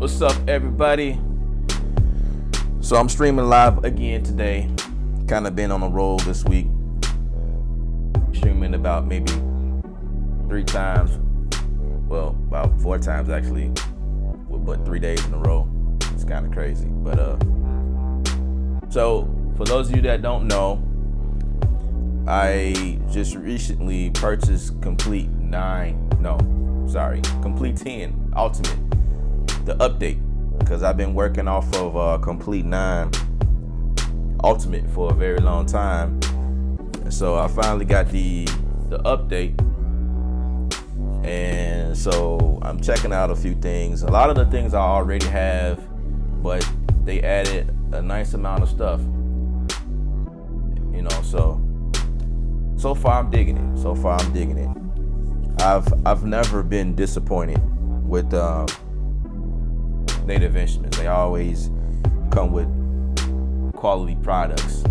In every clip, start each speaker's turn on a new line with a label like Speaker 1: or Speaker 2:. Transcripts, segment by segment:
Speaker 1: What's up, everybody? So I'm streaming live again today. Kind of been on a roll this week. Streaming about maybe 3 times. Well, about 4 times actually. But 3 days in a row. It's kind of crazy. But so for those of you that don't know, I just recently purchased Komplete 10 Ultimate, the update, because I've been working off of Komplete 9 Ultimate for a very long time, and so I finally got the update, and so I'm checking out a few things. A lot of the things I already have, but they added a nice amount of stuff, you know. So far I'm digging it. I've never been disappointed with Native Instruments. They always come with quality products.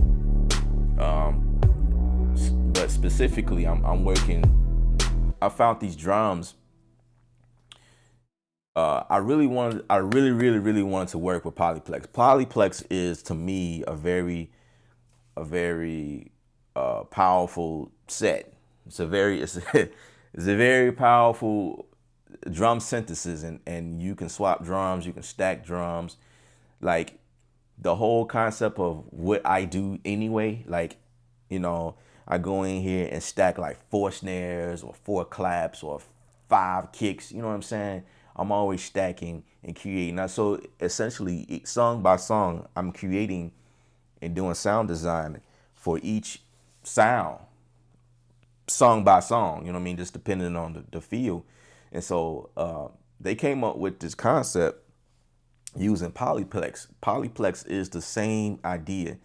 Speaker 1: But specifically, I found these drums. I really wanted to work with Polyplex. Polyplex is, to me, a very powerful set. It's a very powerful drum synthesis, and you can swap drums, you can stack drums. Like, the whole concept of what I do anyway, like, you know, I go in here and stack like 4 snares or 4 claps or 5 kicks, you know what I'm saying? I'm always stacking and creating. Now, so essentially, song by song, I'm creating and doing sound design for each sound, song by song, you know what I mean, just depending on the feel. And so they came up with this concept using Polyplex. Polyplex is the same idea,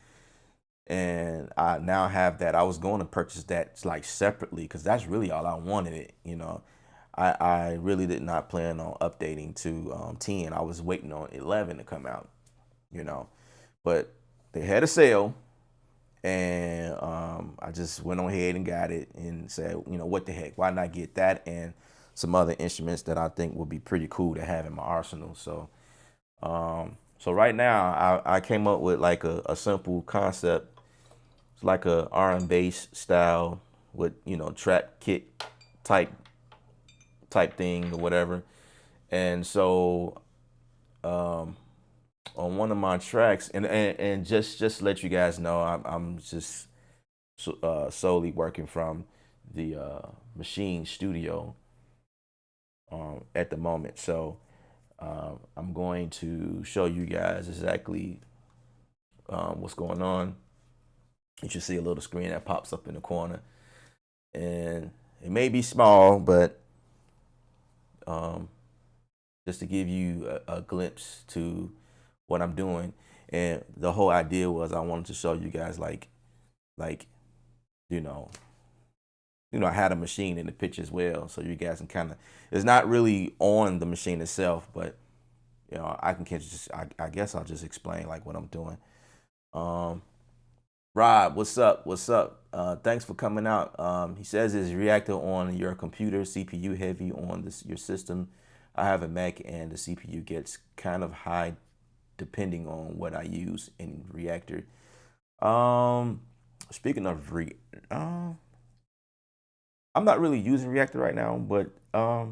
Speaker 1: and I now have that. I was going to purchase that like separately because that's really all I wanted it, you know. I really did not plan on updating to 10. I was waiting on 11 to come out, you know, but they had a sale, and I just went on ahead and got it and said, you know, what the heck, why not get that and some other instruments that I think would be pretty cool to have in my arsenal. So right now I came up with like a simple concept. It's like a R and bass style with, you know, trap kit type thing or whatever. And so on one of my tracks, and just to let you guys know, I'm just solely working from the Machine Studio at the moment. So I'm going to show you guys exactly what's going on. You should see a little screen that pops up in the corner, and it may be small, but just to give you a glimpse to what I'm doing. And the whole idea was I wanted to show you guys like you know, I had a machine in the picture as well, so you guys can kind of, it's not really on the machine itself, but you know, I guess I'll just explain like what I'm doing. Rob, what's up? Thanks for coming out. He says, is reactor on your computer CPU heavy on your system? I have a Mac and the CPU gets kind of high depending on what I use in reactor. Speaking of I'm not really using reactor right now, but I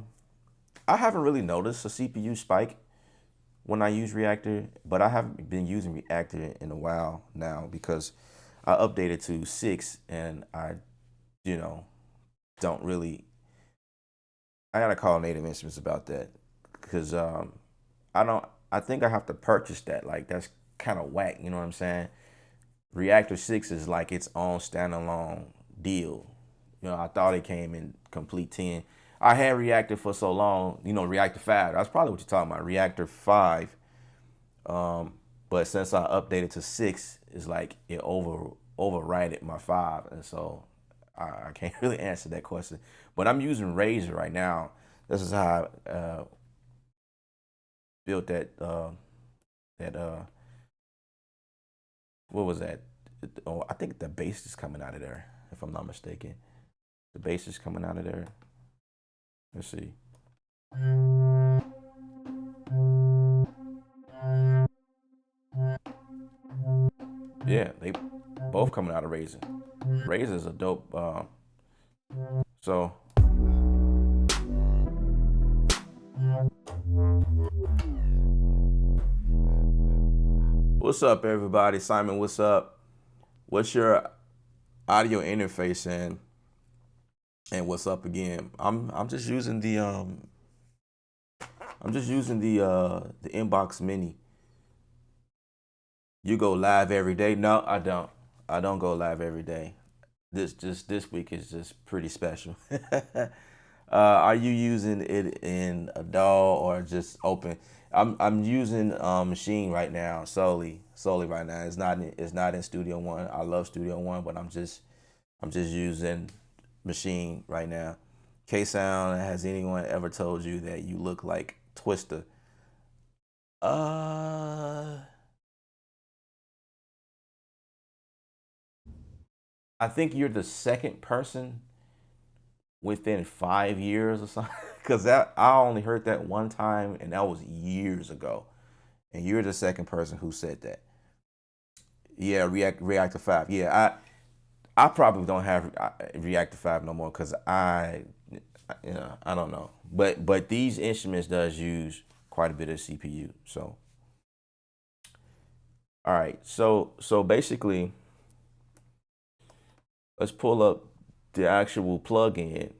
Speaker 1: haven't really noticed a CPU spike when I use reactor, but I haven't been using reactor in a while now because I updated to 6, and I, you know, don't really, I gotta call Native Instruments about that, because I think I have to purchase that. Like, that's kind of whack, you know what I'm saying? Reactor 6 is like its own standalone deal. You know, I thought it came in Komplete 10. I had Reactor for so long, you know, Reactor 5. That's probably what you're talking about, Reactor 5. But since I updated to 6, it's like it overrided my 5. And so I can't really answer that question. But I'm using Razor right now. This is how I built that, what was that? Oh, I think the bass is coming out of there, if I'm not mistaken. The bass is coming out of there. Let's see. Yeah, they both coming out of Razer. Razer's a dope. So what's up, everybody? Simon, what's up? What's your audio interface and what's up again? I'm just using the Inbox Mini. You go live every day? No, I don't. I don't go live every day. This week is just pretty special. Are you using it in a DAW or just open? I'm using Machine right now solely right now. It's not in Studio One. I love Studio One, but I'm just using Machine right now. K Sound, has anyone ever told you that you look like Twister? Uh, I think you're the second person within 5 years or something. Because that I only heard that one time, and that was years ago. And you're the second person who said that. Yeah, Reactor Five. Yeah, I probably don't have Reactor Five no more because I don't know. But these instruments does use quite a bit of CPU. So all right, so basically, let's pull up the actual plugin.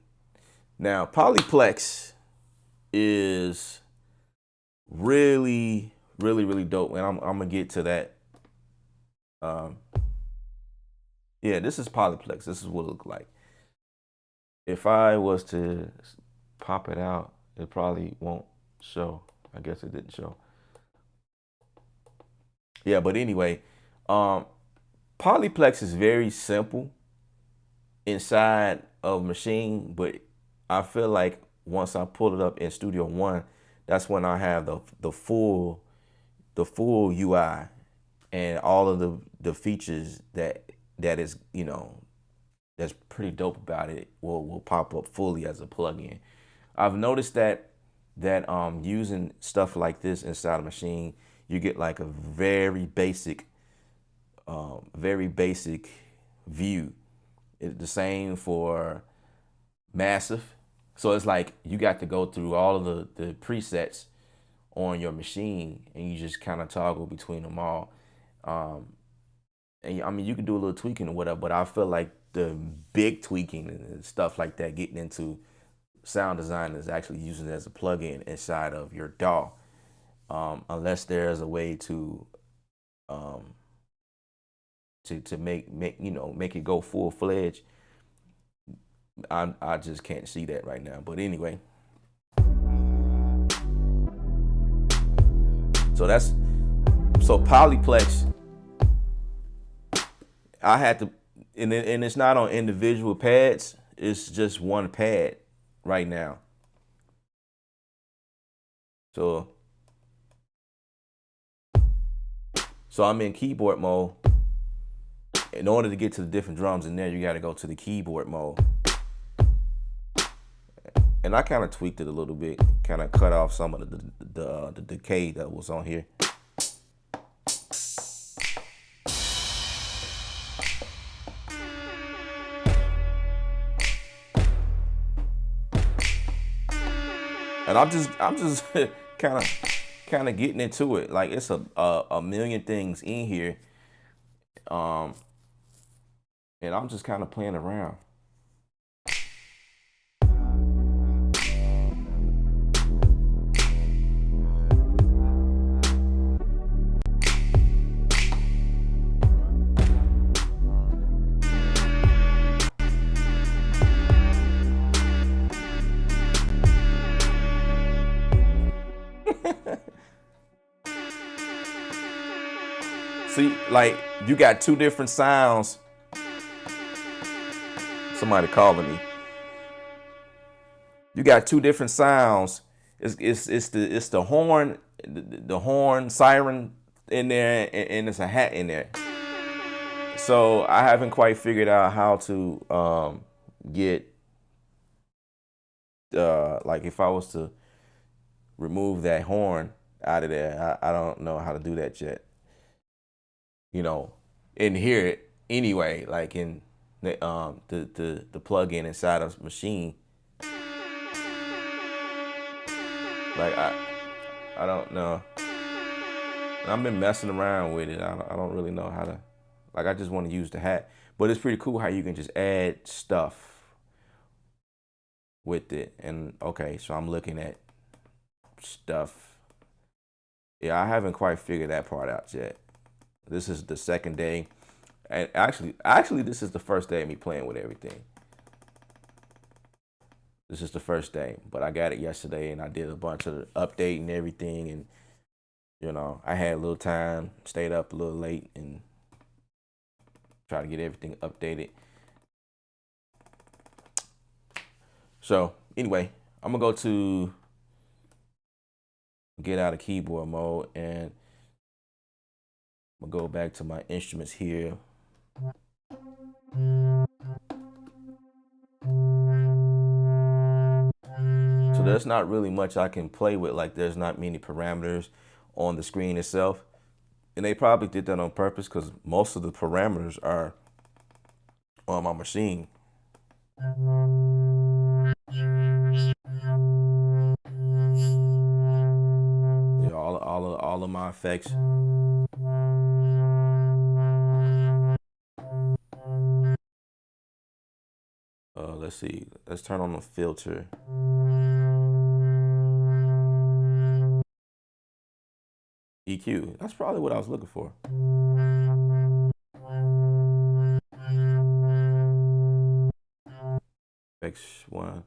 Speaker 1: Now, Polyplex is really dope, and I'm gonna get to that. Um, yeah, this is Polyplex. This is what it look like. If I was to pop it out, it probably won't show. I guess it didn't show. Yeah, but anyway, um, Polyplex is very simple inside of Machine, but I feel like once I pull it up in Studio One, that's when I have the full UI and all of the features that is that's pretty dope about it will pop up fully as a plugin. I've noticed that using stuff like this inside a Machine, you get like a very basic view. It's the same for Massive. So it's like you got to go through all of the presets on your machine and you just kind of toggle between them all. Um, and I mean, you can do a little tweaking or whatever, but I feel like the big tweaking and stuff like that, getting into sound design, is actually using it as a plugin inside of your DAW. Unless there's a way um, to make it go full fledged. I just can't see that right now. But anyway, so Polyplex. I had to, and it's not on individual pads. It's just one pad right now. So I'm in keyboard mode. In order to get to the different drums in there, you got to go to the keyboard mode. And I kind of tweaked it a little bit, kind of cut off some of the decay that was on here. And I'm just kind of getting into it. Like it's a million things in here, and I'm just kind of playing around. See, like you got two different sounds. Somebody calling me. You got two different sounds. It's the horn, the horn siren in there, and it's a hat in there. So I haven't quite figured out how to get like if I was to remove that horn out of there. I don't know how to do that yet. You know, and hear it anyway, like in the plug-in inside of the machine. Like I don't know. I've been messing around with it. I don't really know how to. Like I just want to use the hat, but it's pretty cool how you can just add stuff with it. And okay, so I'm looking at stuff. Yeah, I haven't quite figured that part out yet. This is the second day, and actually, this is the first day of me playing with everything. This is the first day, but I got it yesterday, and I did a bunch of updating and everything, and you know, I had a little time, stayed up a little late, and try to get everything updated. So anyway, I'm gonna go to get out of keyboard mode, and I'm gonna go back to my instruments here. So there's not really much I can play with. Like there's not many parameters on the screen itself. And they probably did that on purpose because most of the parameters are on my machine. Yeah, all of my effects. Let's see. Let's turn on the filter. EQ. That's probably what I was looking for. X1.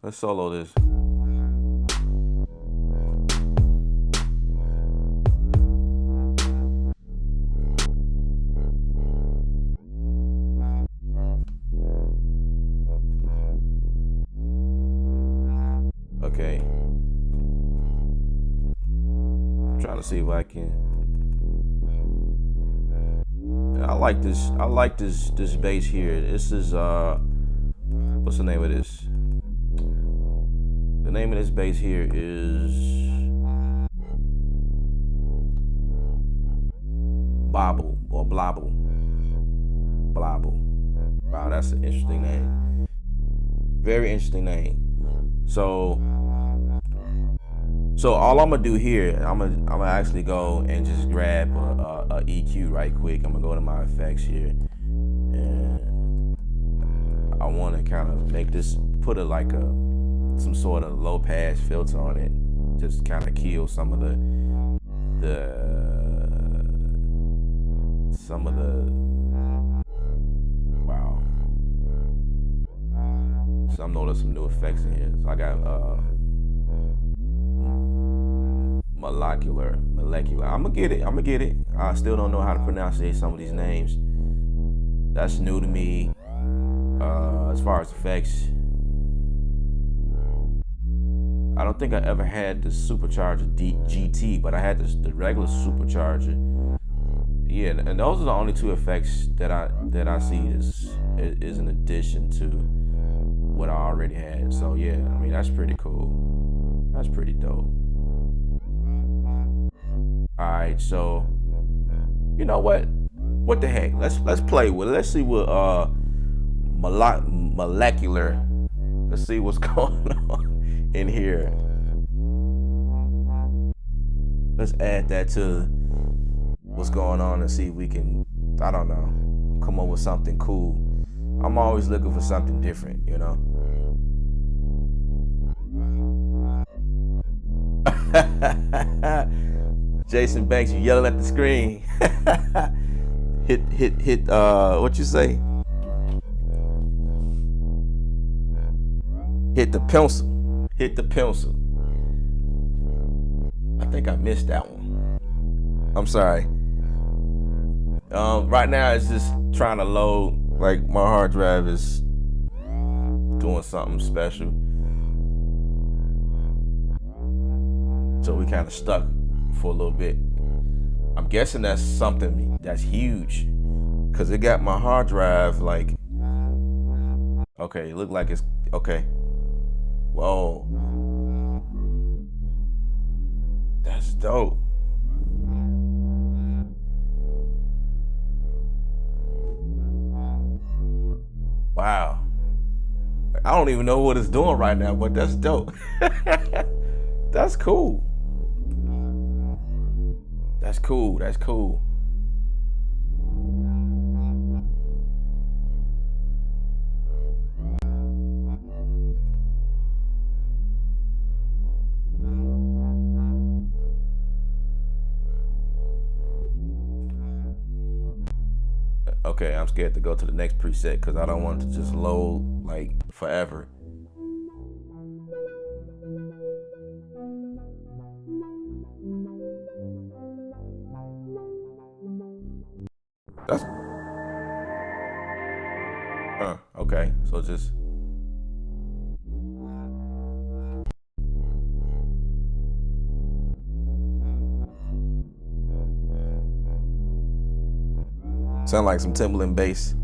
Speaker 1: Let's solo this. Okay. I'm trying to see if I can. I like this. I like this bass here. This is what's the name of this? The name of this bass here is Bobble or Blobble. Blobble. Wow, that's an interesting name. Very interesting name. So all I'm gonna do here, I'm gonna actually go and just grab a EQ right quick. I'm gonna go to my effects here, and I want to kind of make this, put some sort of low pass filter on it, just kind of kill some of the wow. So I'm noticing some new effects in here. So I got molecular. I'm gonna get it. I still don't know how to pronounce some of these names. That's new to me. As far as effects, I don't think I ever had the supercharger GT, but I had the regular supercharger. Yeah, and those are the only two effects that I see is an addition to what I already had. So yeah, I mean that's pretty cool. That's pretty dope. All right, so you know what? What the heck? Let's play with it. Let's see what molecular. Let's see what's going on in here. Let's add that to what's going on and see if we can, I don't know, come up with something cool. I'm always looking for something different, you know. Jason Banks, you yelling at the screen. hit, what you say? Hit the pencil. Hit the pencil. I think I missed that one. I'm sorry. Right now it's just trying to load Like my hard drive is doing something special. So we kind of stuck for a little bit. I'm guessing that's something that's huge, cause it got my hard drive like, okay, it looked like it's okay. Whoa, that's dope. Wow. I don't even know what it's doing right now, but that's dope. That's cool. That's cool. That's cool. Okay, I'm scared to go to the next preset because I don't want it to just load like forever. That's okay. So just sound like some Timberland bass.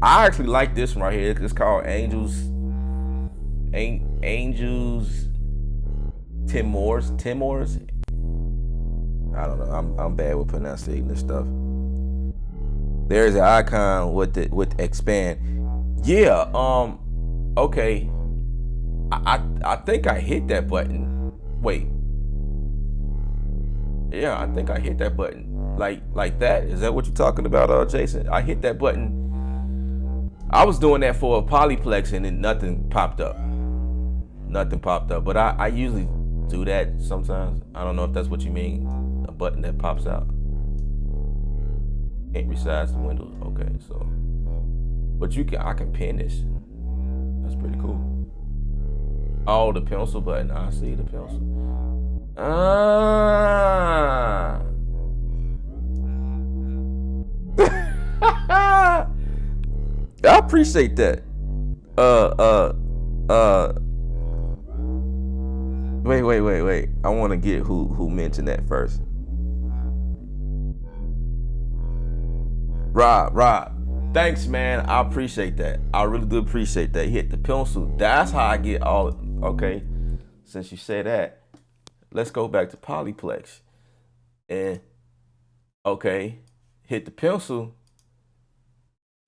Speaker 1: I actually like this one right here. It's called Angels. Angels. Timors. I don't know. I'm bad with pronunciating this stuff. There's an icon with expand. Yeah. Okay. I think I hit that button. Wait. Yeah, I think I hit that button. Like that. Is that what you're talking about, Jason? I hit that button. I was doing that for a Polyplex and then nothing popped up. Nothing popped up. But I usually do that sometimes. I don't know if that's what you mean. A button that pops out. Can't resize the windows. Okay, so. But I can pin this. That's pretty cool. Oh, the pencil button. I see the pencil. Ah. I appreciate that. Wait. I want to get who mentioned that first. Rob. Thanks, man. I appreciate that. I really do appreciate that. Hit the pencil. That's how I get all. Okay, since you say that, let's go back to Polyplex. And okay, hit the pencil.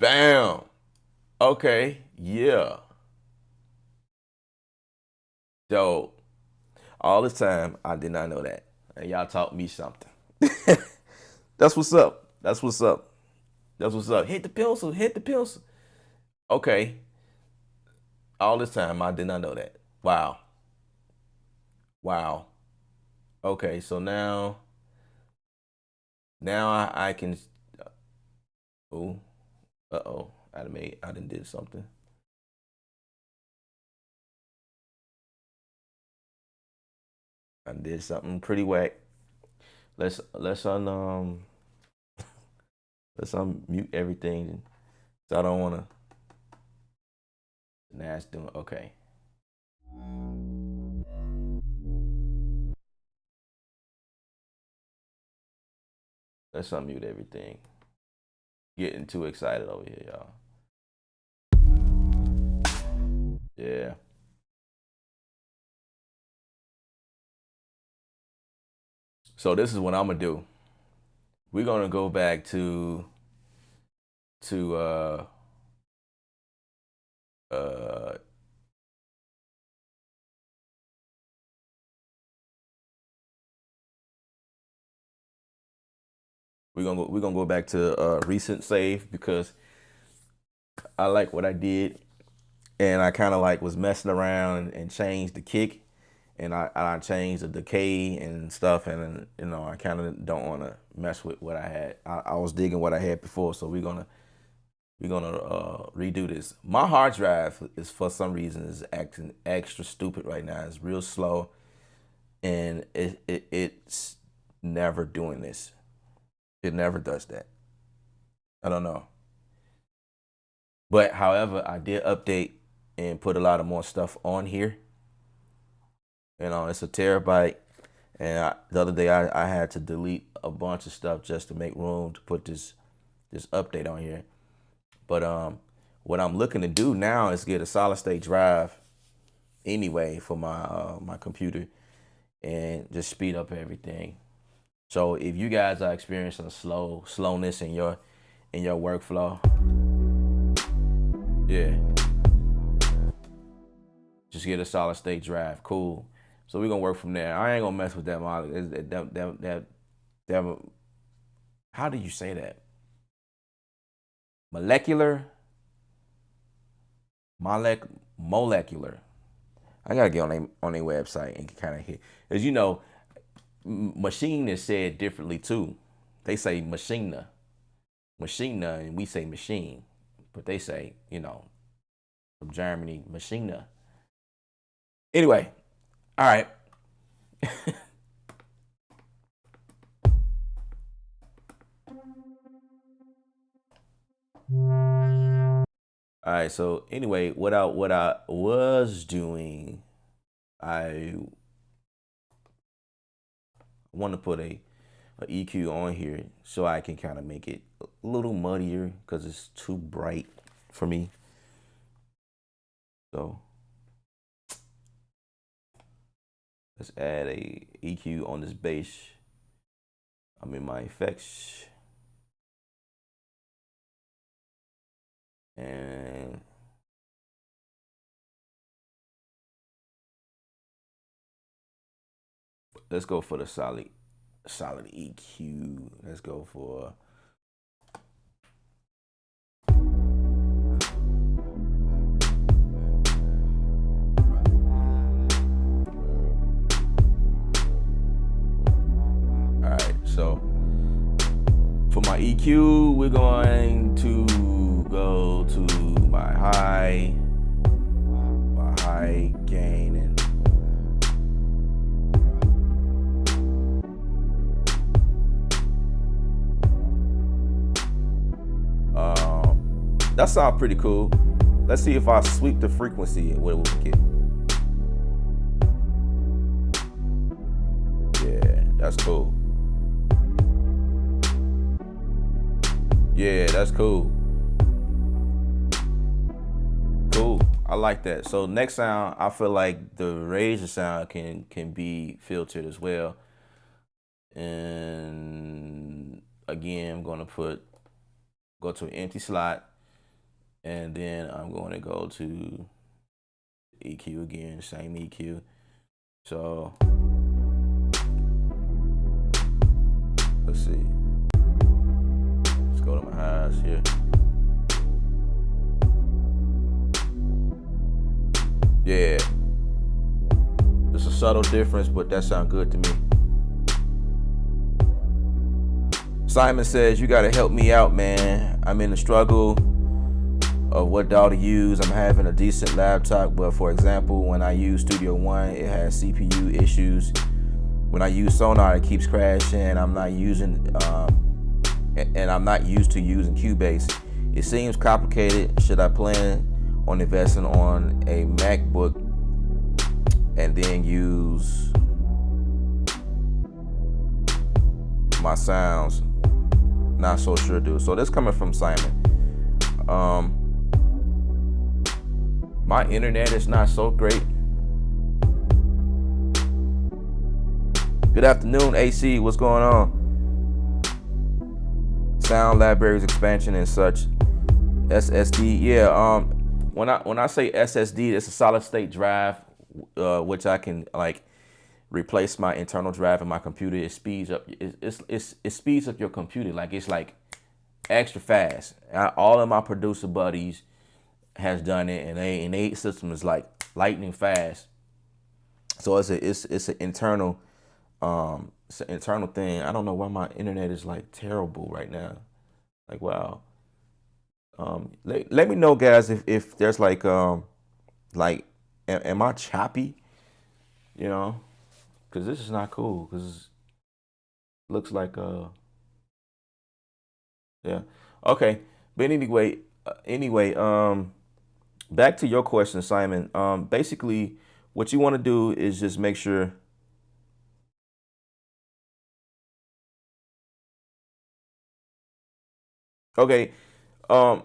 Speaker 1: Bam. Okay, yeah. Dope. All this time, I did not know that. And y'all taught me something. That's what's up. That's what's up. That's what's up. Hit the pencil. Hit the pencil. Okay. All this time, I did not know that. Wow. Wow. Okay, so now I can. Oh, uh-oh. I done did something. I did something pretty whack. Let's let's unmute everything. So I don't wanna. Now it's doing okay. Let's unmute everything. Getting too excited over here, y'all. Yeah. So this is what I'm gonna do. We're gonna go back to uh we're gonna go back to recent save because I like what I did and I kind of like was messing around and changed the kick and I changed the decay and stuff and you know I kind of don't want to mess with what I had. I was digging what I had before, so we're gonna redo this. My hard drive is for some reason is acting extra stupid right now. It's real slow, and it's never doing this. It never does that. I don't know. But however, I did update and put a lot of more stuff on here. It's a terabyte. And the other day I had to delete a bunch of stuff just to make room to put this update on here. But what I'm looking to do now is get a solid state drive anyway for my computer and just speed up everything. So if you guys are experiencing a slowness in your workflow, yeah, just get a solid state drive. Cool. So we're gonna work from there. I ain't gonna mess with that model. That how do you say that? Molecular, molecular. I gotta get on their website and kind of hit, as you know, machine is said differently too. They say machina, and we say machine, but they say, from Germany, machina. Anyway, all right. All right. So anyway, what I was doing, I want to put a EQ on here so I can kind of make it a little muddier because it's too bright for me. So let's add a EQ on this bass. I'm in my effects. And let's go for the solid EQ. Let's go for so for my EQ, we're going to go to my high gain and that sounds pretty cool. Let's see if I sweep the frequency and what we get. Yeah, that's cool. Yeah, that's cool. Cool. I like that. So next sound, I feel like the razor sound can be filtered as well. And again, I'm gonna go to an empty slot, and then I'm going to go to EQ again, same EQ. So let's see. Let's go to my highs here. Yeah. It's a subtle difference, but that sounds good to me. Simon says, you gotta help me out, man. I'm in the struggle of what DAW to use. I'm having a decent laptop, but for example, when I use Studio One, it has CPU issues. When I use Sonar, it keeps crashing. I'm not using, and I'm not used to using Cubase. It seems complicated. Should I plan on investing on a MacBook and then use my sounds? Not so sure, dude. So this coming from Simon. My internet is not so great. Good afternoon, AC. What's going on? Sound libraries expansion and such. SSD. Yeah. When I say SSD, it's a solid state drive, which I can like replace my internal drive in my computer. It speeds up. It speeds up your computer. Like it's like extra fast. All of my producer buddies has done it, and they system is like lightning fast. So it's an internal thing. I don't know why my internet is like terrible right now. Like wow. Let me know, guys, if there's like am I choppy? Because this is not cool. Because it looks like Yeah. Okay. But anyway, back to your question, Simon. Basically, what you want to do is just make sure. Okay. Um,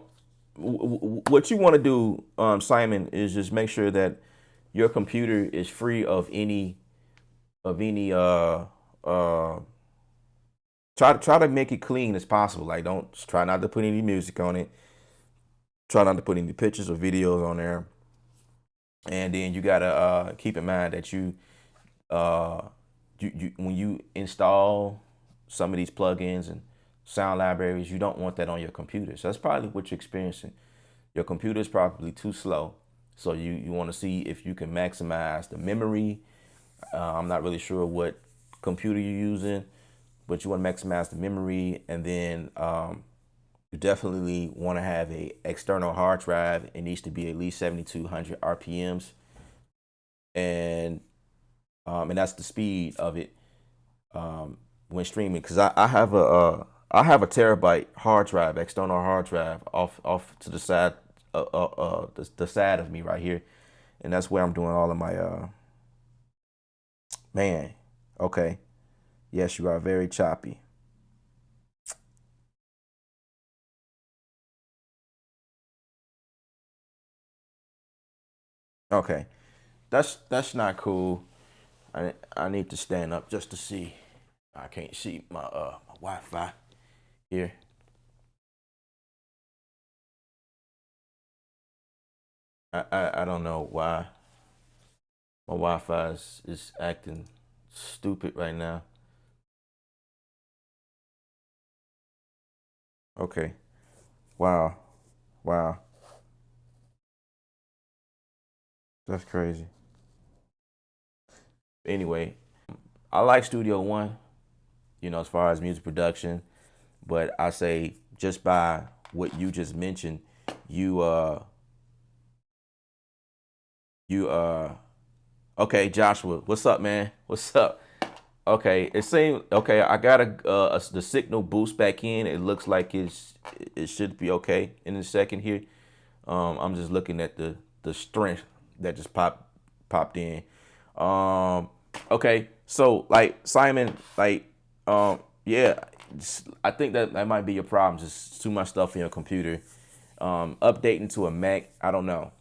Speaker 1: what you want to do, Simon, is just make sure that your computer is free of any uh try to make it clean as possible. Like, don't try not to put any music on it. Try not to put any pictures or videos on there. And then you gotta keep in mind that uh you when you install some of these plugins and sound libraries, you don't want that on your computer. So that's probably what you're experiencing. Your computer is probably too slow. So you want to see if you can maximize the memory. I'm not really sure what computer you're using, but you want to maximize the memory, and then you definitely want to have a external hard drive. It needs to be at least 7,200 RPMs, and that's the speed of it when streaming. Because I have a terabyte hard drive, external hard drive, off to the side, the side of me right here, and that's where I'm doing all of my man. Okay, yes, you are very choppy. Okay, that's not cool. I need to stand up just to see. I can't see my Wi-Fi here. I don't know why my Wi-Fi is acting stupid right now. Okay. Wow. Wow. That's crazy. Anyway, I like Studio One, as far as music production, but I say just by what you just mentioned, you you okay, Joshua, what's up, man? What's up? Okay, it seems okay. I got the signal boost back in. It looks like it should be okay in a second here. I'm just looking at the strength that just popped in. Um, okay, so like Simon, like yeah, I think that might be your problem. Just too much stuff in your computer. Updating to a Mac, I don't know.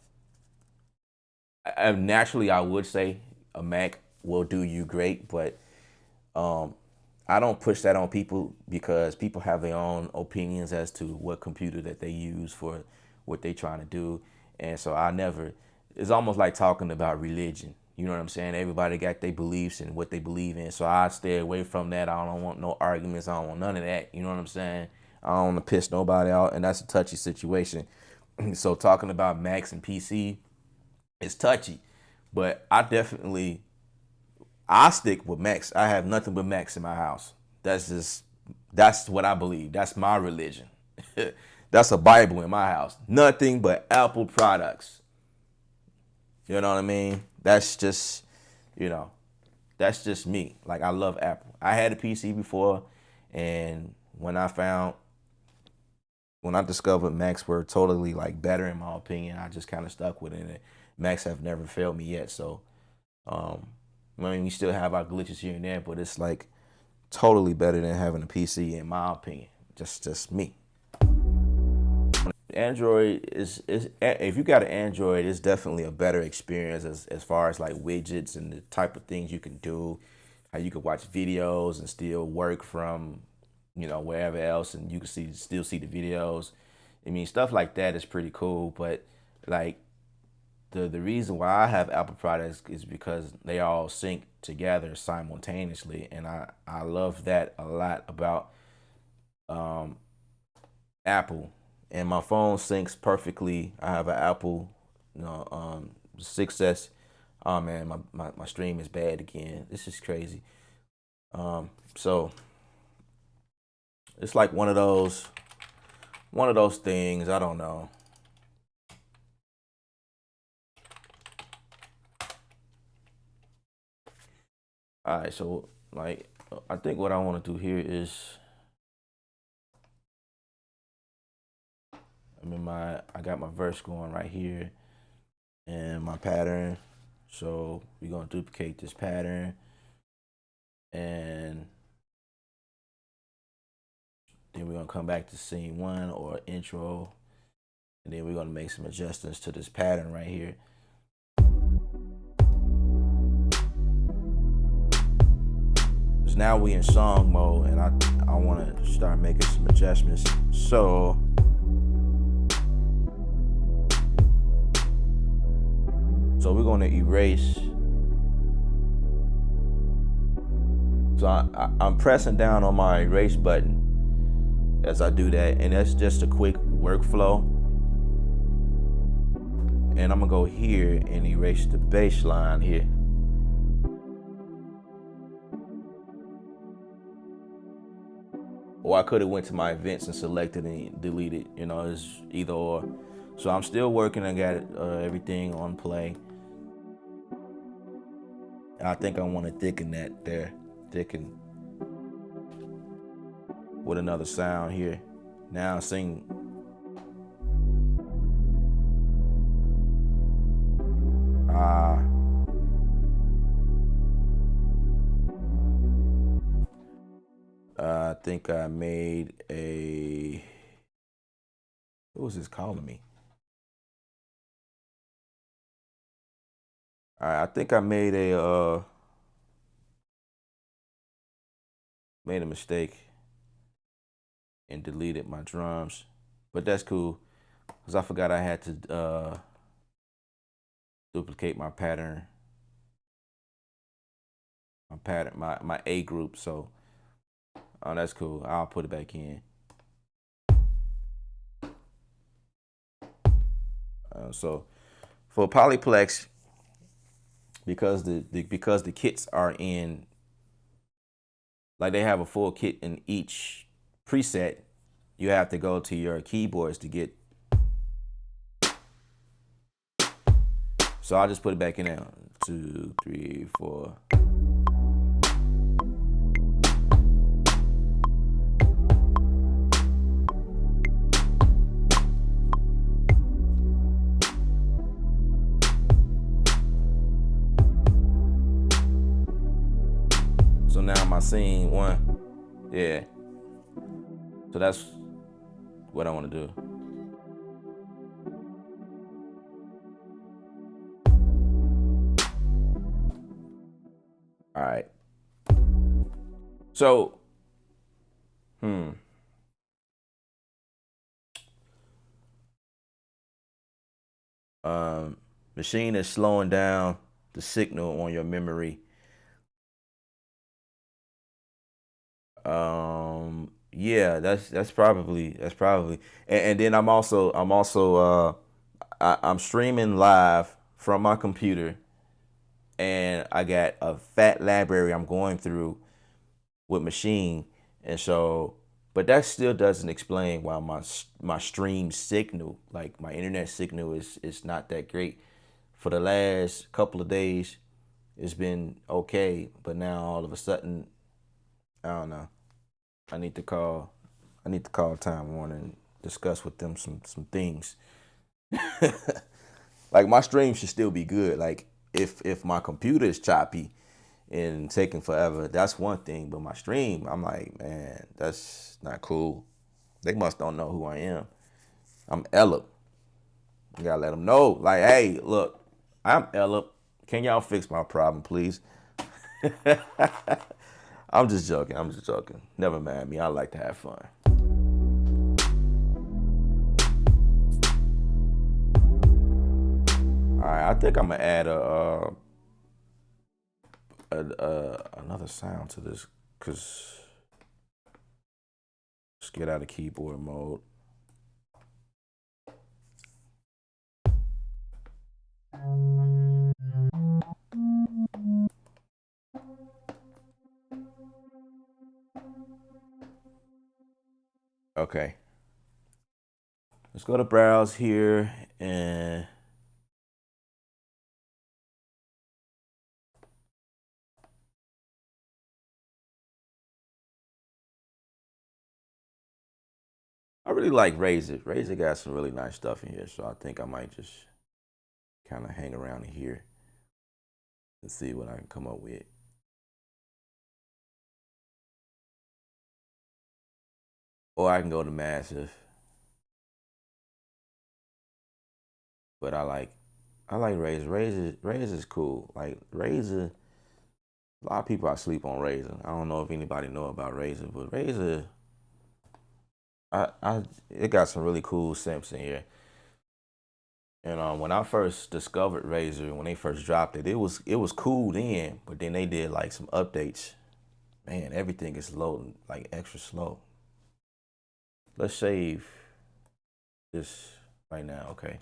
Speaker 1: Naturally, I would say a Mac will do you great, but um, I don't push that on people because people have their own opinions as to what computer that they use for what they trying to do. And so I never, it's almost like talking about religion. You know what I'm saying? Everybody got their beliefs and what they believe in. So I stay away from that. I don't want no arguments. I don't want none of that. You know what I'm saying? I don't want to piss nobody out. And that's a touchy situation. So talking about Macs and PC is touchy. But I stick with Macs. I have nothing but Macs in my house. That's what I believe. That's my religion. That's a Bible in my house. Nothing but Apple products. You know what I mean? You know, that's just me. Like, I love Apple. I had a PC before, and when I discovered Macs were totally like better in my opinion, I just kind of stuck with it. And Macs have never failed me yet. So, um, I mean, we still have our glitches here and there, but it's like totally better than having a PC in my opinion. Just me. Android is if you got an Android, it's definitely a better experience as far as like widgets and the type of things you can do, how you can watch videos and still work from, wherever else, and you can still see the videos. I mean, stuff like that is pretty cool, but like the reason why I have Apple products is because they all sync together simultaneously, and I love that a lot about um, Apple. And my phone syncs perfectly. I have an Apple, 6S. Oh man, my stream is bad again. This is crazy. So it's like one of those things. I don't know. All right, so like I think what I want to do here is I got my verse going right here and my pattern. So we're gonna duplicate this pattern and then we're gonna come back to scene 1 or intro, and then we're gonna make some adjustments to this pattern right here. So now we in song mode, and I want to start making some adjustments. So we're gonna erase. So I'm pressing down on my erase button as I do that, and that's just a quick workflow. And I'm gonna go here and erase the bass line here. Or I could have went to my events and selected and deleted, you know, it's either or. So I'm still working. I got everything on play. And I think I want to thicken that there, thicken with another sound here. Now sing. I think I made a, what was this calling me? All right, I think I made a mistake and deleted my drums, but that's cool because I forgot I had to duplicate my pattern, my A group. So that's cool. I'll put it back in. So for Polyplex, because the kits are in, like they have a full kit in each preset, you have to go to your keyboards to get. So I'll just put it back in there. 2, 3, 4. So now my scene 1, yeah. So that's what I want to do. All right. So, machine is slowing down the signal on your memory. Yeah, that's probably, and then I'm streaming live from my computer, and I got a fat library I'm going through with machine, and so, but that still doesn't explain why my stream signal, like my internet signal, is not that great. For the last couple of days, it's been okay, but now all of a sudden, I don't know. I need to call Time Warner and discuss with them some things. Like my stream should still be good. Like if my computer is choppy and taking forever, that's one thing. But my stream, I'm like, man, that's not cool. They must don't know who I am. I'm Ella. You gotta let them know. Like, hey, look, I'm Ella. Can y'all fix my problem, please? I'm just joking. Never mind me. I like to have fun. All right, I think I'm gonna add another sound to this, cause let's get out of keyboard mode. Okay. Let's go to browse here and I really like Razer. Razer got some really nice stuff in here, so I think I might just kind of hang around here and see what I can come up with. Or I can go to Massive. But I like Razer. Razer's cool. Like Razer, a lot of people I sleep on Razer. I don't know if anybody know about Razer, but Razer, it got some really cool synths in here. And when I first discovered Razer, when they first dropped it, it was cool then. But then they did like some updates. Man, everything is loading like extra slow. Let's save this right now. Okay.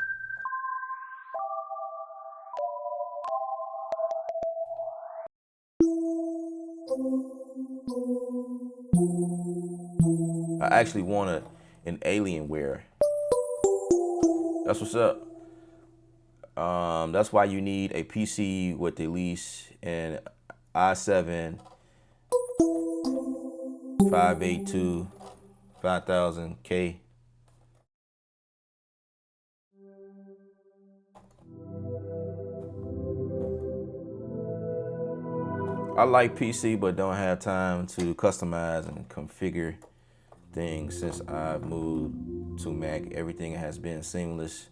Speaker 1: I actually want an Alienware. That's what's up. That's why you need a PC with at least an i7 582 5000K. I like PC, but don't have time to customize and configure things since I've moved to Mac. Everything has been seamless.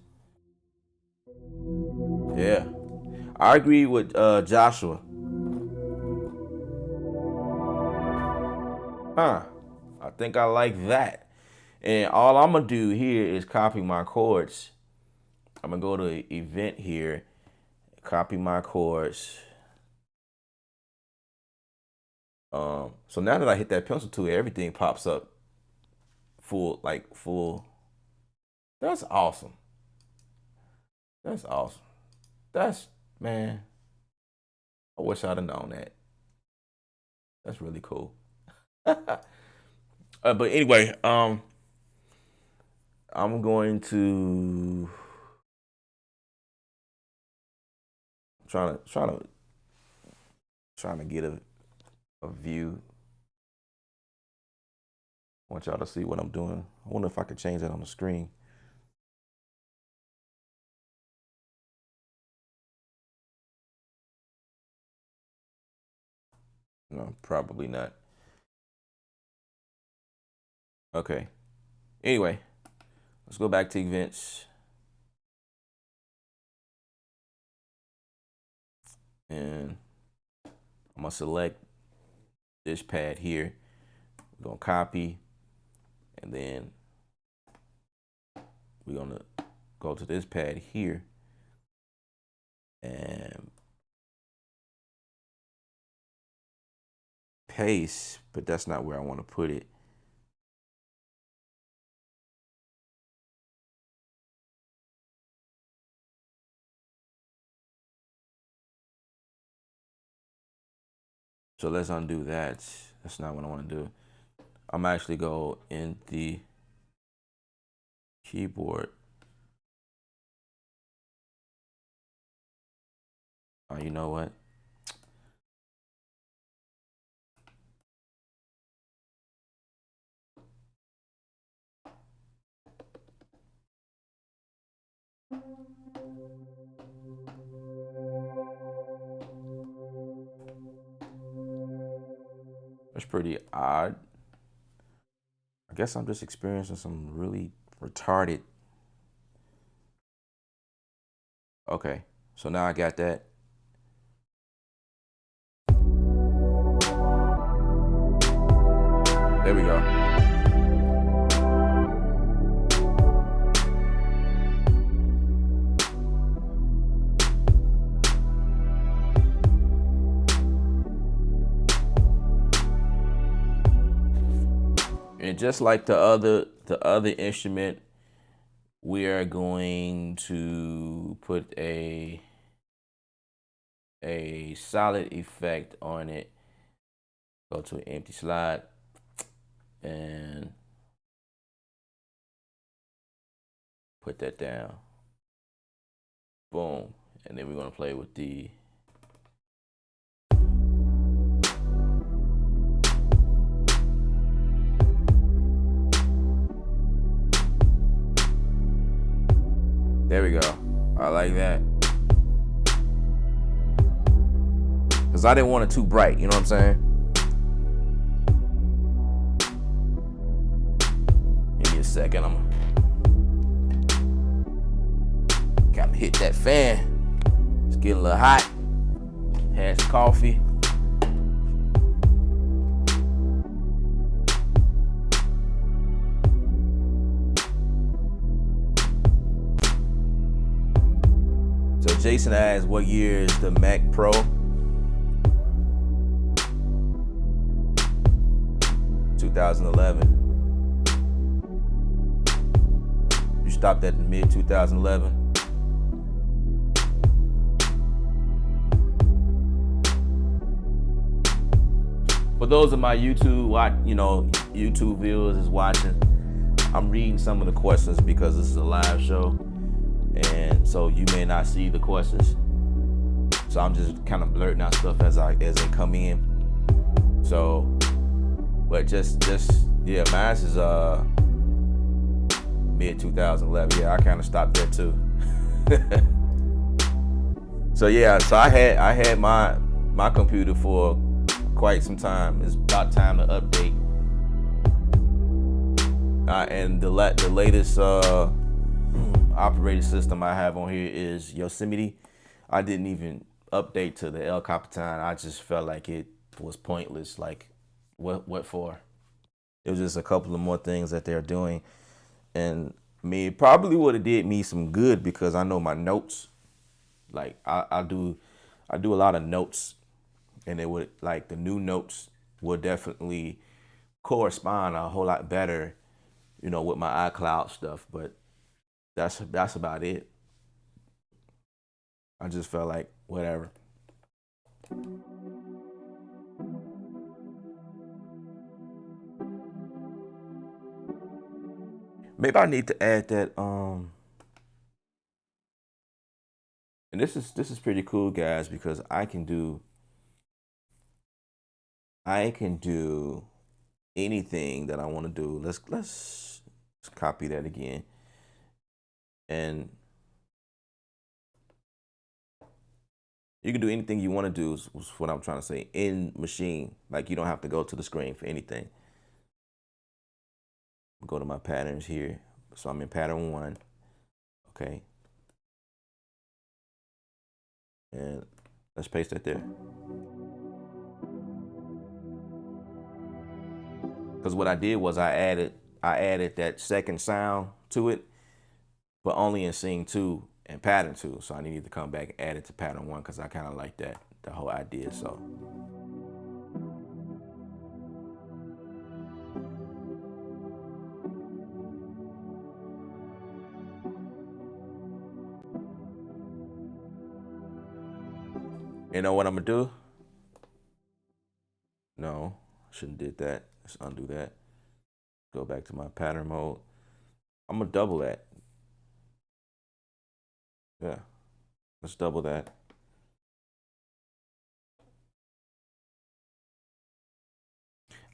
Speaker 1: Yeah, I agree with Joshua. Huh? I think I like that. And all I'm gonna do here is copy my chords. I'm gonna go to event here, copy my chords. So now that I hit that pencil tool, everything pops up full. That's awesome. That's awesome. That's, man, I wish I'd have known that. That's really cool. But anyway, I'm going to trying to get a view. I want y'all to see what I'm doing. I wonder if I could change that on the screen. No, probably not. Okay. Anyway, let's go back to events. And I'm gonna select this pad here. We're gonna copy, and then we're gonna go to this pad here and paste, but that's not where I want to put it. So let's undo that. That's not what I want to do. I'm actually go in the keyboard. Oh, you know what? That's pretty odd. I guess I'm just experiencing some really retarded. Okay, so now I got that. There we go. And just like the other instrument, we are going to put a solid effect on it. Go to an empty slide and put that down. Boom. And then we're gonna play with the There we go. I like that. Because I didn't want it too bright, you know what I'm saying? Give me a second, I'm gotta hit that fan. It's getting a little hot. Had some coffee. So Jason asked, what year is the Mac Pro? 2011. You stopped at the mid 2011. For those of my YouTube viewers is watching, I'm reading some of the questions because this is a live show, and so you may not see the questions. So I'm just kind of blurting out stuff as they come in. So, but just yeah, mine is mid 2011. Yeah, I kind of stopped there too. So yeah, so I had my computer for quite some time. It's about time to update. And the latest operating system I have on here is Yosemite. I didn't even update to the El Capitan. I just felt like it was pointless. Like, what for? It was just a couple of more things that they're doing, and it probably would have did me some good because I know my notes. Like I do a lot of notes, and it would, like, the new notes would definitely correspond a whole lot better, with my iCloud stuff. But that's about it. I just felt like whatever. Maybe I need to add that. And this is pretty cool, guys, because I can do anything that I want to do. Let's copy that again. And you can do anything you want to do is what I'm trying to say in machine. Like, you don't have to go to the screen for anything. Go to my patterns here. So I'm in pattern 1. Okay. And let's paste that there. Because what I did was I added that second sound to it, but only in scene 2 and pattern 2. So I needed to come back and add it to pattern 1 because I kind of like the whole idea. So you know what I'm gonna do? No, I shouldn't did that. Let's undo that. Go back to my pattern mode. I'm gonna double that. Yeah, let's double that.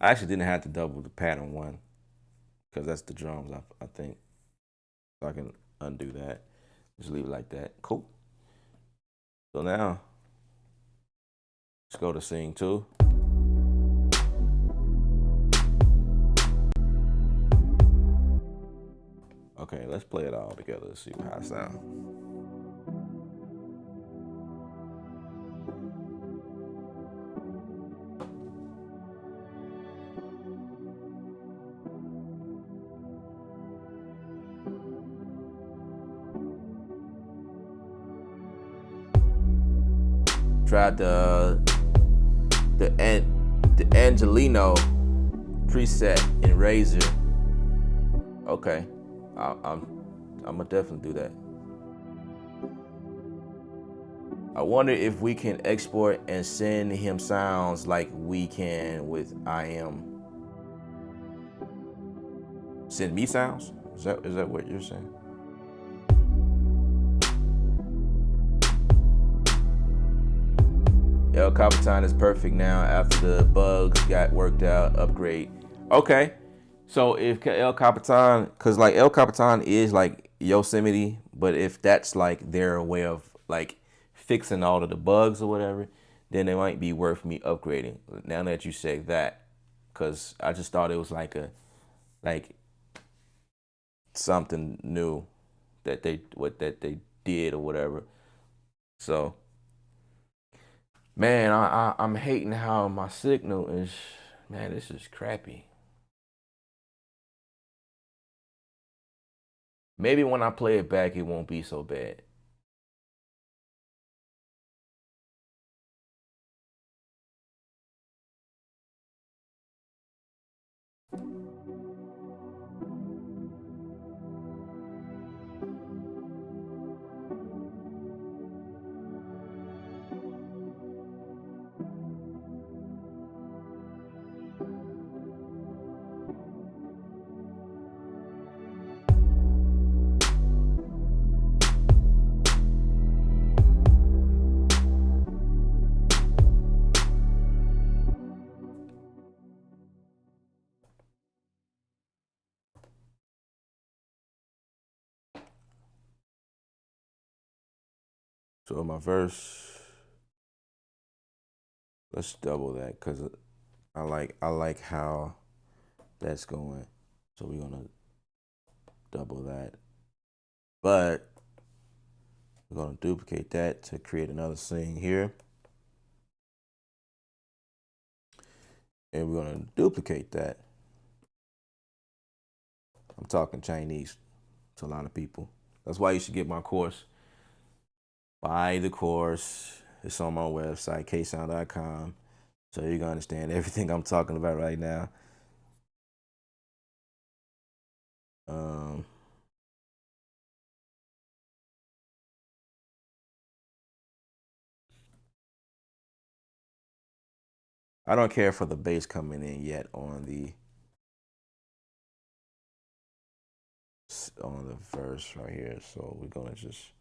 Speaker 1: I actually didn't have to double the pattern 1 because that's the drums, I think. So I can undo that. Just leave it like that. Cool. So now, let's go to scene 2. Okay, let's play it all together. Let's see how it sounds. Tried the Angelino preset in Razor. Okay, I'm gonna definitely do that. I wonder if we can export and send him sounds like we can with IM. Send me sounds? Is that what you're saying? El Capitan is perfect now after the bugs got worked out. Upgrade. Okay, so if El Capitan, because like El Capitan is like Yosemite, But if that's like their way of like fixing all of the bugs or whatever, then it might be worth me upgrading. Now that you say that, because I just thought it was like something new that they did or whatever. So man, I'm hating how my signal is. Man, this is crappy. Maybe when I play it back, it won't be so bad. So my verse, let's double that because I like how that's going. So we're gonna double that, but we're gonna duplicate that to create another scene here, and we're gonna duplicate that. I'm talking Chinese to a lot of people. That's why you should get my course. Buy the course. It's on my website, ksound.com. So you're gonna understand everything I'm talking about right now. Um, I don't care for the bass coming in yet on the verse right here. So we're gonna just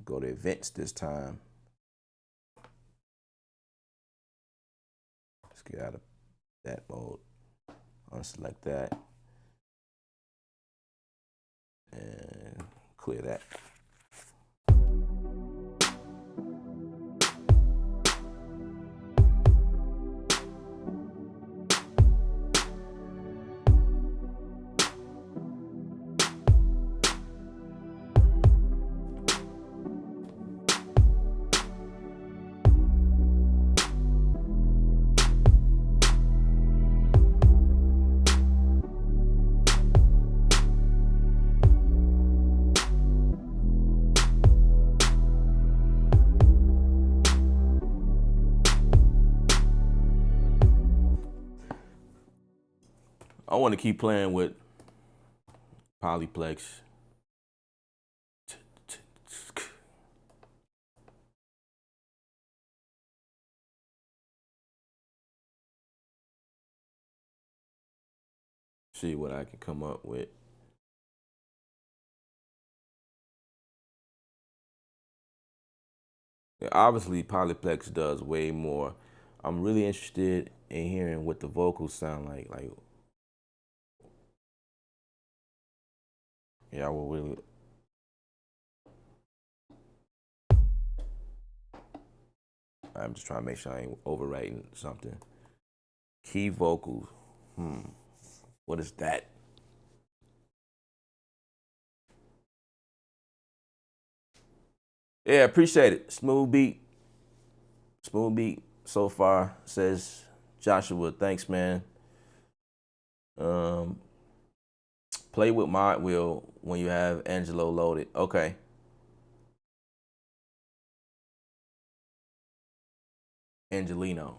Speaker 1: go to events this time. Let's get out of that mode. Unselect that and clear that. I want to keep playing with Polyplex. See what I can come up with. Yeah, obviously, Polyplex does way more. I'm really interested in hearing what the vocals sound like. Like, yeah, I will really. I'm just trying to make sure I ain't overwriting something. Key vocals. What is that? Yeah, appreciate it. Smooth beat. Smooth beat so far, says Joshua. Thanks, man. Um, play with Mod Wheel when you have Angelo loaded. Okay. Angelino.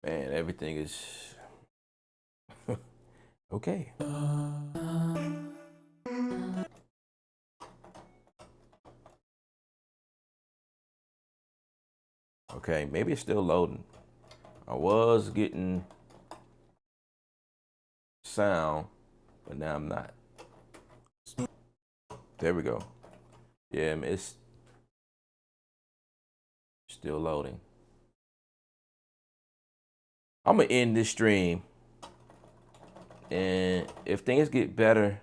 Speaker 1: Man, everything is okay. Okay, maybe it's still loading. I was getting sound, but now I'm not. There we go. Yeah, it's still loading. I'm gonna end this stream And if things get better,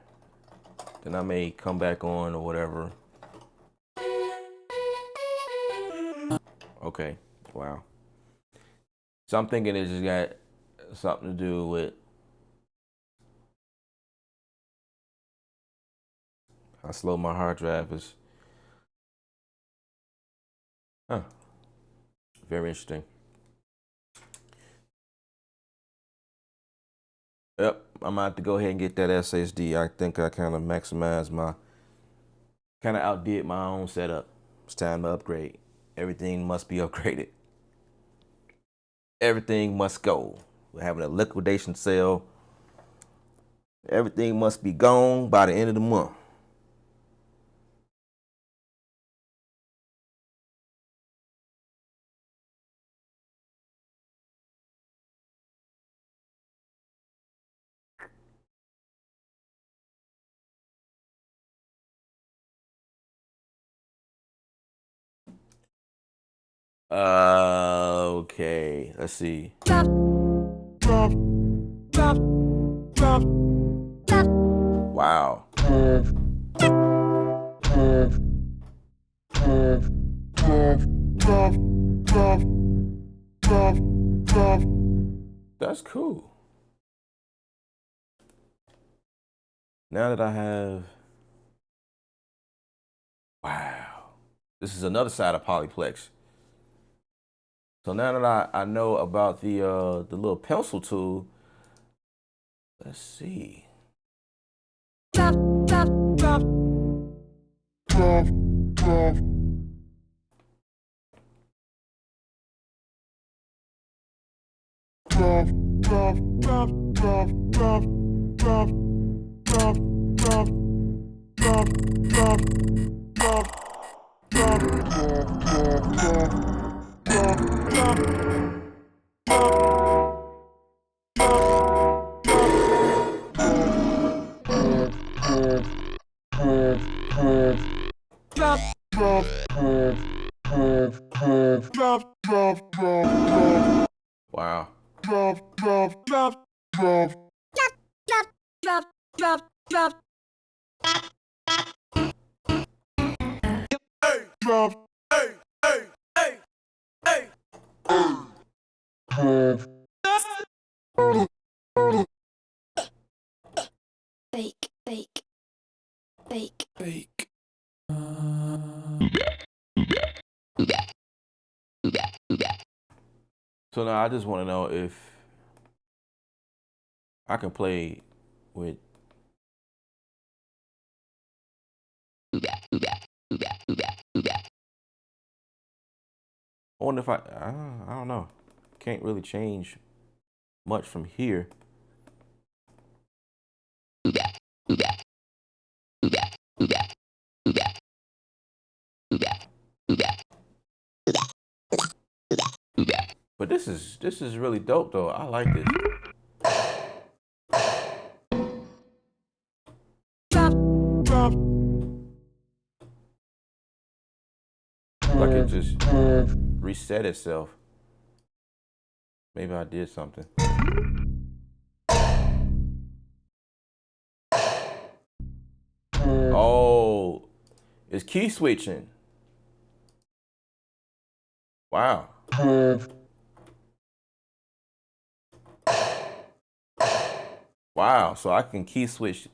Speaker 1: then I may come back on or whatever. Okay, wow. So I'm thinking it just got something to do with how slow my hard drive is. Huh. Very interesting. Yep, I'm gonna have to go ahead and get that SSD. I think I kind of maximized kind of outdid my own setup. It's time to upgrade. Everything must be upgraded. Everything must go. We're having a liquidation sale. Everything must be gone by the end of the month. Okay, let's see. Wow. That's cool. Now that I have, wow, this is another side of Polyplex. So now that I know about the little pencil tool, let's see. Wow.
Speaker 2: Fake, fake, fake,
Speaker 1: Fake. So now I just want to know if I can play with. I wonder if I don't know. Can't really change much from here. But this is really dope though. I like this. Like it just reset itself. Maybe I did something. Oh, it's key switching. Wow. Wow, so I can key switch.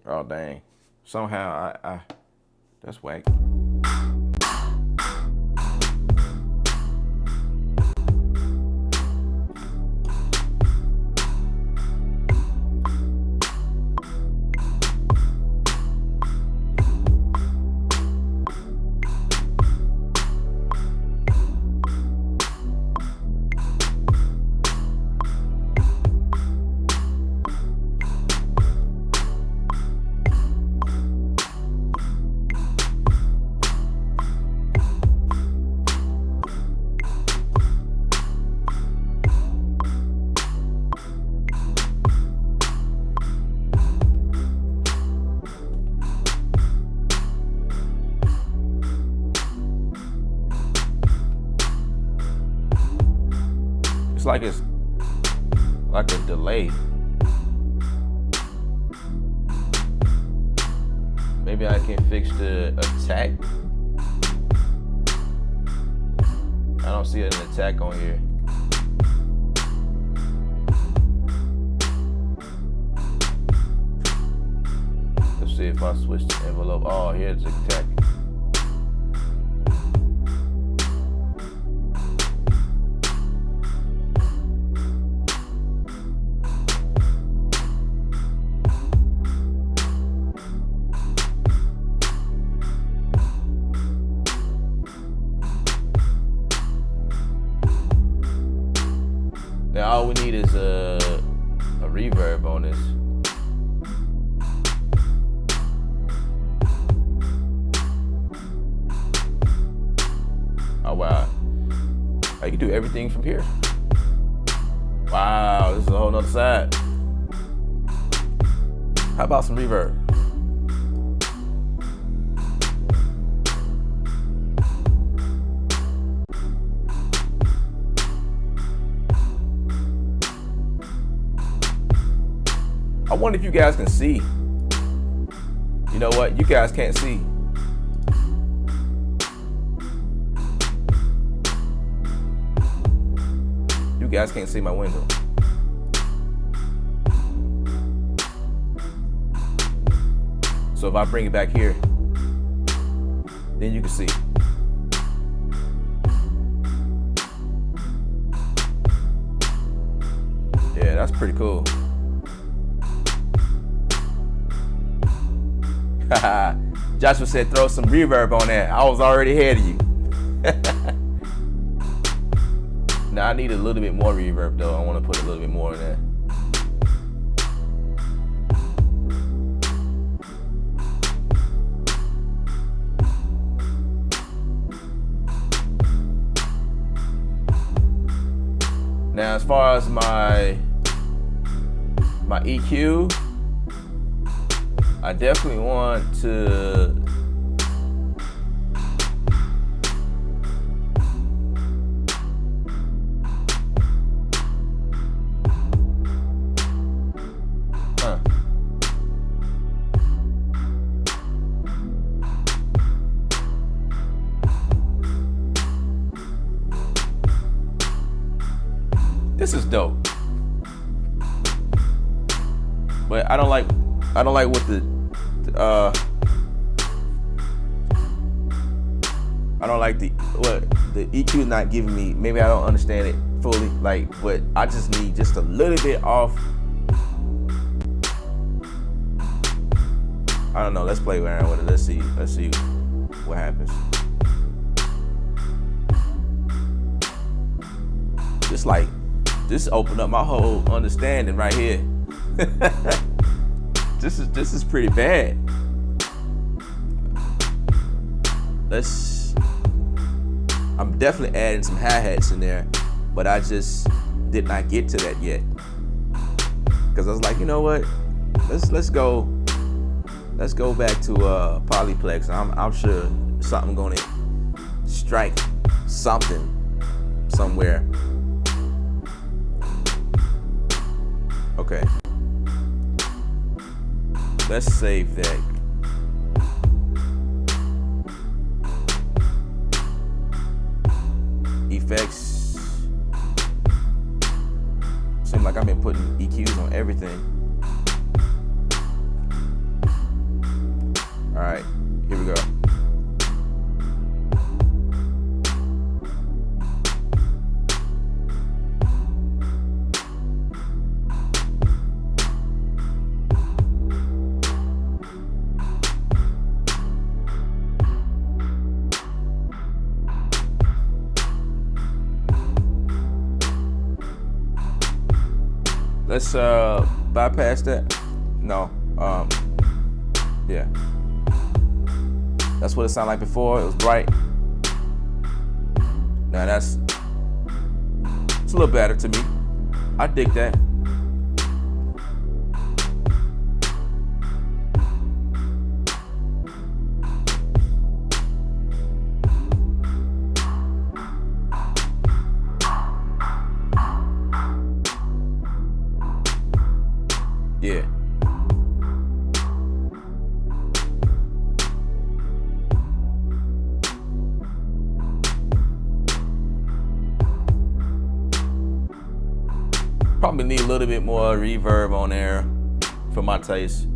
Speaker 1: Oh dang. Somehow I that's whack. like it's like a delay. Maybe I can fix the attack. I don't see an attack on here. Let's see if I switch the envelope. Oh, here's the attack. Now all we need is a reverb on this. Oh wow, I can do everything from here. Wow, this is a whole nother side. How about some reverb? I wonder if you guys can see. You know what? You guys can't see. You guys can't see my window. So if I bring it back here, then you can see. Yeah, that's pretty cool. Joshua said throw some reverb on that. I was already ahead of you. Now I need a little bit more reverb though. I want to put a little bit more in there. Now as far as my EQ, I definitely want to this is dope. But I don't like what I don't like what the EQ is not giving me. Maybe I don't understand it fully, like, but I just need just a little bit off. I don't know. Let's play around with it. Let's see what happens. This opened up my whole understanding right here. This is pretty bad. I'm definitely adding some hi-hats in there, but I just did not get to that yet. Cause I was like, you know what? Let's go back to Polyplex. I'm sure something gonna strike something somewhere. Okay. Let's save that. Effects. Seems like I've been putting EQs on everything. All right, here we go. Let's bypass that. No. Yeah. That's what it sounded like before. It was bright. Now it's a little better to me. I dig that. Yeah. Probably need a little bit more reverb on there for my taste.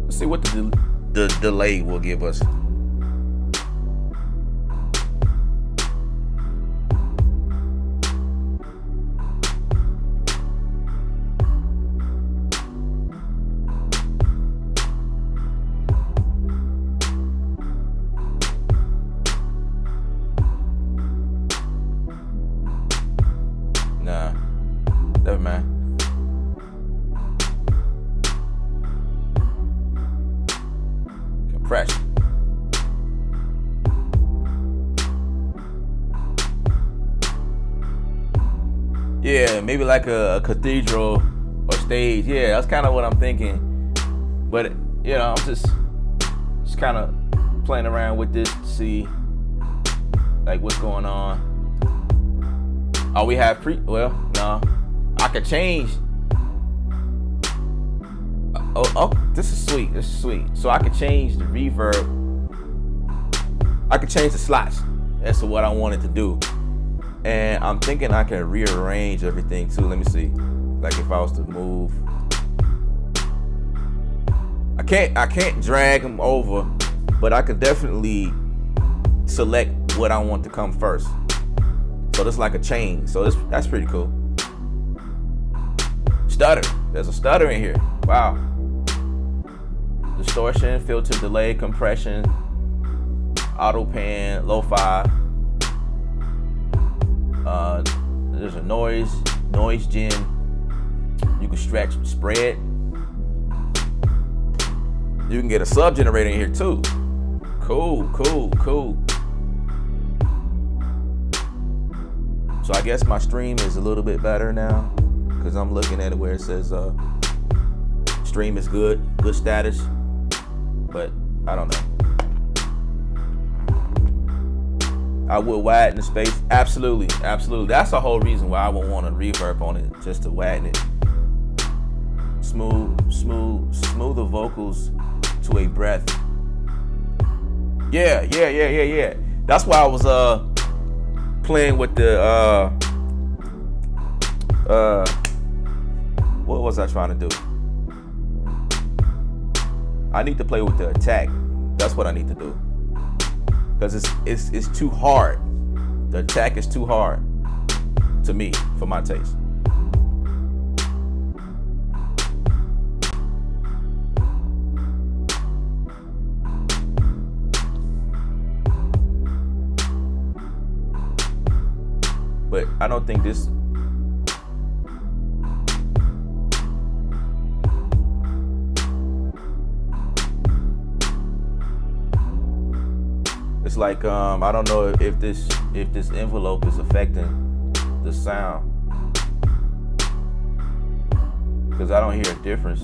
Speaker 1: Let's see what the delay will give us. Nah, never mind. Compression. Yeah, maybe like a cathedral or stage. Yeah, that's kind of what I'm thinking. But you know, I'm just kind of playing around with this to see like what's going on. Oh, we have well, no. I could change. Oh, this is sweet. This is sweet. So I could change the reverb. I could change the slots as to what I wanted to do. And I'm thinking I can rearrange everything too. Let me see. Like if I was to move. I can't drag them over, but I could definitely select what I want to come first. So this is like a chain. So that's pretty cool. Stutter. There's a stutter in here. Wow. Distortion, filter, delay, compression, auto pan, lo-fi. There's a noise gen. You can stretch, spread. You can get a sub generator in here too. Cool. So I guess my stream is a little bit better now because I'm looking at it where it says stream is good status, but I don't know. I will widen the space. Absolutely. That's the whole reason why I would want a reverb on it, just to widen it. Smooth the vocals to a breath. Yeah. That's why I was playing with the what was I trying to do? I need to play with the attack. That's what I need to do. Because it's too hard. The attack is too hard to me, for my taste. But I don't think this. It's like I don't know if this envelope is affecting the sound, because I don't hear a difference.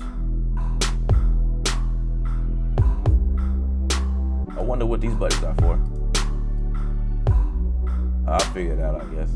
Speaker 1: I wonder what these buttons are for. I'll figure it out, I guess.